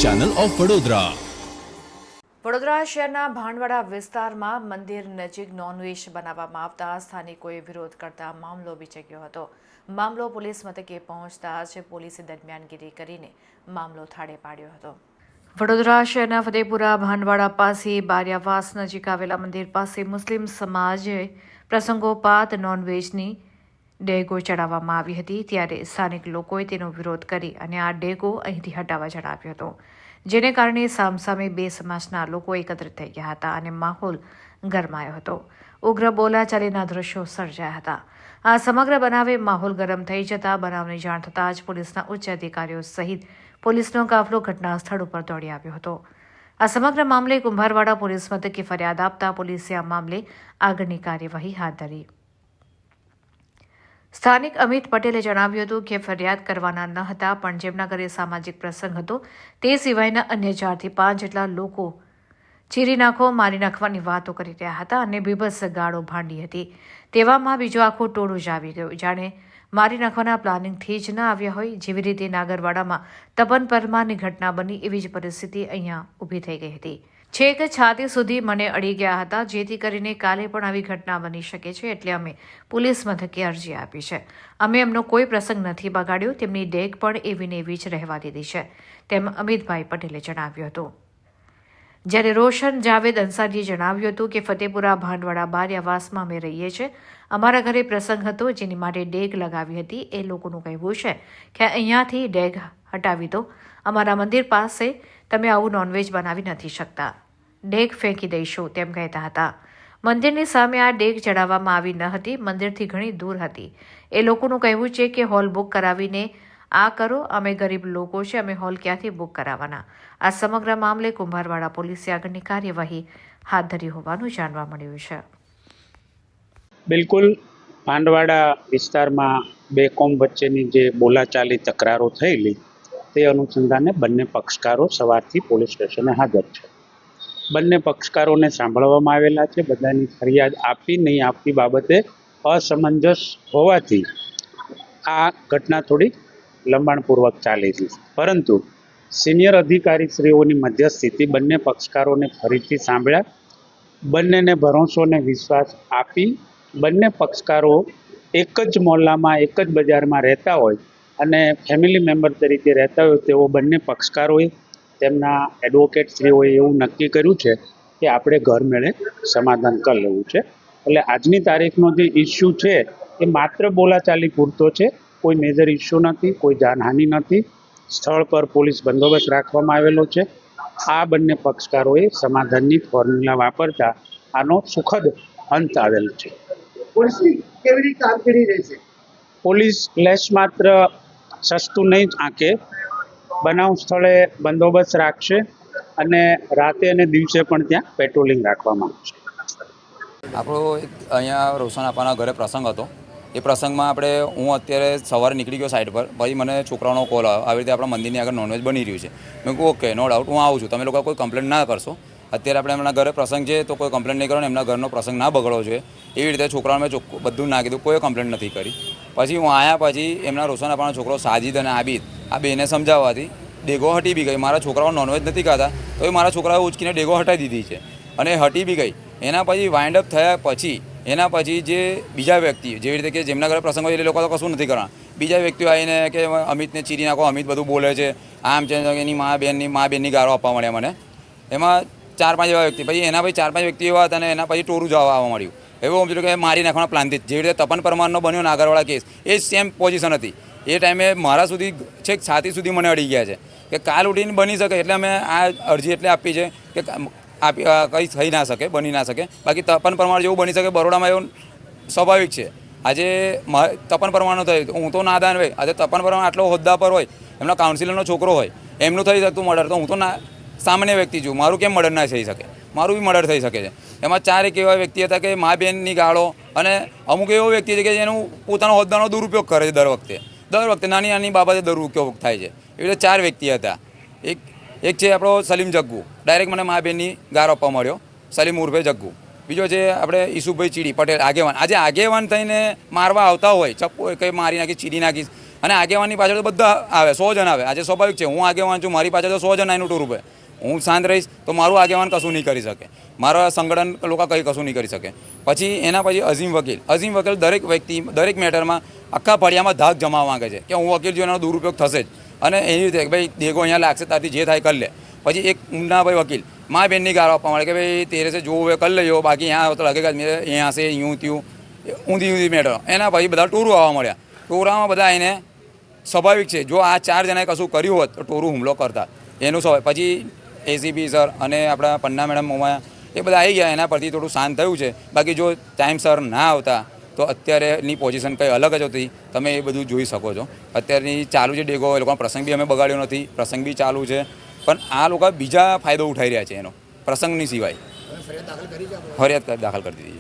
Channel of Vadodara. Vadodara શહેરના ભાણવાડા વિસ્તારમાં મંદિર નજીક નોનવેજ બનાવવામાં આવતા સ્થાનિકોએ વિરોધ કરતા મામલો વિચક્યો હતો। મામલો પોલીસ મથકે પહોંચતા જ પોલીસે દરમિયાનગીરી કરીને મામલો થાળે પાડ્યો હતો। વડોદરા શહેરના ફતેપુરા ભાણવાડા પાસે બારિયાવાસ નજીક આવેલા મંદિર પાસે મુસ્લિમ સમાજે પ્રસંગોપાત નોનવેજની ડેગો ચડાવવામાં આવી હતી, ત્યારે સ્થાનિક લોકોએ તેનો વિરોધ કરી અને આ ડેગો અહીંથી હટાવવા જણાવ્યો હતો, જેને કારણે સામસામે બે સમાજના લોકો એકત્રિત થઈ ગયા હતા અને માહોલ ગરમાયો હતો। ઉગ્ર બોલાચાલીના દ્રશ્યો સર્જાયા હતા। આ સમગ્ર બનાવે માહોલ ગરમ થઈ જતા બનાવની જાણ થતાં જ પોલીસના ઉચ્ચ અધિકારીઓ સહિત પોલીસનો કાફલો ઘટના સ્થળ ઉપર દોડી આવ્યો હતો। આ સમગ્ર મામલે કુંભારવાડા પોલીસ મથકે ફરિયાદ આપતા પોલીસે આ મામલે આગળની કાર્યવાહી હાથ ધરી। સ્થાનિક અમિત પટેલે જણાવ્યું હતું કે ફરિયાદ કરવાના ન હતા, પણ જેમના ઘરે સામાજિક પ્રસંગ હતો તે સિવાયના અન્ય 4 થી 5 જેટલા લોકો ચીરી નાખો, મારી નાખવાની વાતો કરી રહ્યા હતા અને બીભત્સ ગાળો ભાંડી હતી। તેવામાં બીજું આખું ટોળું જ આવી ગયું, જાણે મારી નાખવાના પ્લાનિંગથી જ ન આવ્યા હોય। જેવી રીતે નાગરવાડામાં તપન પરમારની ઘટના બની એવી જ પરિસ્થિતિ અહીંયા ઊભી થઈ ગઈ હતી। છેક છાતી સુધી મને અડી ગયા હતા, જેથી કરીને કાલે પણ આવી ઘટના બની શકે છે, એટલે અમે પોલીસ મથકે અરજી આપી છે। અમે એમનો કોઈ પ્રસંગ નથી બગાડ્યો, તેમની ડેગ પણ એવી ને એવી જ રહેવા દીધી છે, તેમ અમિતભાઈ પટેલે જણાવ્યું હતું। જ્યારે રોશન જાવેદ અંસારીએ જણાવ્યું હતું કે ફતેપુરા ભાણવાડા બારિયાવાસમાં અમે રહીએ છીએ, અમારા ઘરે પ્રસંગ હતો જેની માટે ડેગ લગાવી હતી। એ લોકોનું કહેવું છે કે અહીંયાથી ડેગ હટાવી દો, અમારા મંદિર પાસે તમે આવું નોનવેજ બનાવી નથી શકતા, ડેગ ફેંકી દઈશું તેમ કહેતા હતા। મંદિરની સામે આ ડેગ ચડાવવામાં આવી ન હતી, મંદિરથી ઘણી દૂર હતી। એ લોકોનું કહેવું છે કે હોલ બુક કરાવીને આ કરો, અમે ગરીબ લોકો છે, અમે હોલ ક્યાંથી બુક કરાવવાના। આ સમગ્ર મામલે કુંભારવાડા પોલીસે આગળની કાર્યવાહી હાથ ધરી હોવાનું જાણવા મળ્યું છે। બિલકુલ, ભાંડવાડા વિસ્તારમાં બે કોમ વચ્ચેની જે બોલાચાલી તકરારો થયેલી તે અનુસંધાને બંને પક્ષકારો સવારથી પોલીસ સ્ટેશને હાજર છે। બંને પક્ષકારોને સાંભળવામાં આવેલા છે। બધાની ફરિયાદ આપી નહીં આપવી બાબતે અસમંજસ હોવાથી આ ઘટના થોડી લંબાણપૂર્વક ચાલી છે, પરંતુ સિનિયર અધિકારીશ્રીઓની મધ્યસ્થીથી બંને પક્ષકારોને ફરીથી સાંભળ્યા, બંનેને ભરોસો અને વિશ્વાસ આપી બંને પક્ષકારો એક જ મોહલ્લામાં એક જ બજારમાં રહેતા હોય અને ફેમિલી મેમ્બર તરીકે રહેતા હોય તેઓ બંને પક્ષકારોએ તેમના એડવોકેટશ્રીઓએ એવું નક્કી કર્યું છે કે આપણે ઘર મેળે સમાધાન કરી લેવું છે। એટલે આજની તારીખનો જે ઇસ્યુ છે એ માત્ર બોલાચાલી પૂરતો છે, કોઈ મેજર ઇસ્યુ નથી, કોઈ જાનહાનિ નથી। સ્થળ પર પોલીસ બંદોબસ્ત રાખવામાં આવેલો છે। આ બંને પક્ષકારોએ સમાધાનની ફોર્મ્યુલા વાપરતા આનો સુખદ અંત આવેલ છે। પોલીસની કેવી રીતે કામગીરી રહેશે? પોલીસ લેશ માત્ર સસ્તું નહીં જ આંકે, બનાવ સ્થળે બંદોબસ્ત રાખશે અને રાતે અને દિવસે પણ ત્યાં પેટ્રોલિંગ રાખવામાં આવશે। આપણો અહીંયા રોશન આપવાના ઘરે પ્રસંગ હતો। એ પ્રસંગમાં હું અત્યારે સવારે નીકળી ગયો સાઈડ પર, પછી મને છોકરાઓનો કોલ આવ્યો, આવી રીતે આપણા મંદિરની આગળ નોનવેજ બની રહ્યું છે। મેં કહ્યું ઓકે, નો ડાઉટ, હું આવું છું, તમે લોકો કોઈ કમ્પ્લેન ના કરશો। અત્યારે આપણે એમના ઘરે પ્રસંગ છે તો કોઈ કમ્પ્લેન નહીં કરો, એમના ઘરનો પ્રસંગ ના બગડવો જોઈએ એવી રીતે છોકરાઓને મેં બધું ના કીધું, કોઈ કમ્પ્લેન નથી કરી। પછી હું આવ્યા પછી એમના રોશન આપવાનો છોકરો સાજિદ અને આબિદ આ બેને સમજાવવાથી ડેગો હટી બી ગઈ। મારા છોકરાઓ નોનવેજ નથી ખાતા તો એ મારા છોકરાઓ ઉચકીને ડેગો હટાવી દીધી છે અને હટી બી ગઈ। એના પછી વાઇન્ડ અપ થયા પછી જે બીજા વ્યક્તિ જેવી રીતે કે જેમના ઘરે પ્રસંગ હોય એ લોકો તો કશું નથી કરવાના, બીજા વ્યક્તિઓ આવીને કે અમિતને ચીરી નાખો, અમિત બધું બોલે છે, આમ છે, એની મા બેનની ગાળો આપવા મળ્યા મને। એમાં 4-5 એવા વ્યક્તિ, પછી એના પછી 4-5 વ્યક્તિ એવા હતા અને એના પછી ટોરું જવા આવવા મળ્યું। એવું સમજ્યું કે મારી નાખવાના પ્લાનથી જેવી રીતે તપન પરમારનો બન્યો નાગરવાળા કેસ, એ જ સેમ પોઝિશન હતી। એ ટાઈમે મારા સુધી છેક છાતી સુધી મને અડી ગયા છે કે કાલ ઉઠીને બની શકે, એટલે અમે આ અરજી એટલે આપી છે કે કંઈ થઈ ના શકે, બની ના શકે। બાકી તપન પરમાર જેવું બની શકે બરોડામાં એવું સ્વાભાવિક છે। આજે તપન પરમારનો થયું, હું તો નાદાન હોય, આજે તપન પરમાર આટલો હોદ્દા પર હોય, એમના કાઉન્સિલરનો છોકરો હોય, એમનું થઈ શકતું મર્ડર, તો હું તો સામાન્ય વ્યક્તિ છું, મારું કેમ મર્ડર ના થઈ શકે? મારું બી મર્ડર થઈ શકે છે। એમાં 4 એક એવા વ્યક્તિ હતા કે મા બેનની ગાળો, અને અમુક એવો વ્યક્તિ છે કે જેનું પોતાનો હોદ્દાનો દુરુપયોગ કરે છે। દર વખતે નાની બાબતે દુરુપયોગ થાય છે। એવી રીતે 4 વ્યક્તિ હતા। એક છે આપણો સલીમ જગ્ગુ, ડાયરેક્ટ મને મા બેનની ગાળો આપવા મળ્યો, સલીમ ઉર્ફે જગ્ગુ। બીજો છે આપણે ઈસુભાઈ ચીડી પટેલ, આગેવાન। આજે આગેવાન થઈને મારવા આવતા હોય, ચપ્પુ કંઈ મારી નાખી, ચીરી નાખીશ, અને આગેવાનની પાછળ તો બધા આવે, 100 જણ આવે. આજે સ્વાભાવિક છે, હું આગેવાન છું, મારી પાછળ તો 100 જણ આવીને ટૂર રૂપે. હું શાંત રહીશ તો મારું આગેવાન કશું નહીં કરી શકે, મારા સંગઠન લોકો કંઈ કશું નહીં કરી શકે. પછી એના પછી અઝીમ વકીલ દરેક વ્યક્તિ દરેક મેટરમાં આખા ફળિયામાં ધાક જમાવવા માંગે છે કે હું વકીલ છું, એનો દુરુપયોગ થશે જ. અને એવી રીતે કે ભાઈ દેગો અહીંયા લાગશે, તારથી જે થાય કરી લે. પછી એક મુન્નાભાઈ વકીલ મા બહેનની ગાળો આપવા મળે કે ભાઈ તેરે સે જો હોય કરી લેજો, બાકી यहाँ તો લગેગા यहाँ से यूँ ત્યું ઊંધી મેટર. એના પછી બધા ટોરું આવવા મળ્યા. ટોરામાં બધા એને સ્વાભાવિક છે, જો આ 4 જણાએ કશું કર્યું હોત તો ટોરું હુમલો કરતા, એનું સ્વાભાવિક. પછી એસીપી સર અને આપણા પન્ના મેડમ મોમાં એ બધા આવી ગયા, એના પરથી થોડું શાંત થયું છે. બાકી જો ટાઈમસર ના આવતા તો અત્યારેની પોઝિશન કંઈ અલગ જ હતી, તમે એ બધું જોઈ શકો છો. અત્યારની ચાલુ છે ડેગો, એ લોકોનો પ્રસંગ બી અમે બગાડ્યો નથી, પ્રસંગ બી ચાલુ છે. પણ આ લોકો બીજા ફાયદો ઉઠાઈ રહ્યા છે એનો, પ્રસંગની સિવાય. ફરિયાદ દાખલ કરી દીધી.